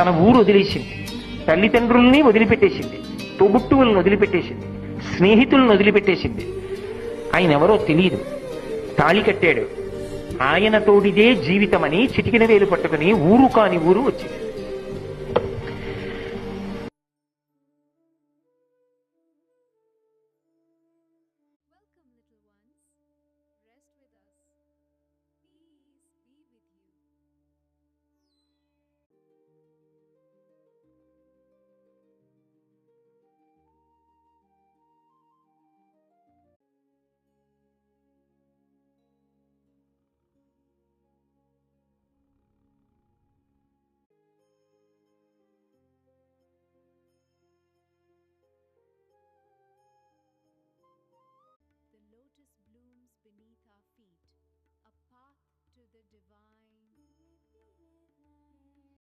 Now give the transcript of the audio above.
తన ఊరు వదిలేసింది, తల్లిదండ్రుల్ని వదిలిపెట్టేసింది, తోబుట్టువులను వదిలిపెట్టేసింది, స్నేహితులను వదిలిపెట్టేసింది. ఆయన ఎవరో తెలియదు. తాళి కట్టాడు. ఆయన తోడిదే జీవితమని చిటికిన వేలు పట్టుకుని ఊరు కాని ఊరు వచ్చింది. The lotus blooms beneath our feet, a path to the divine.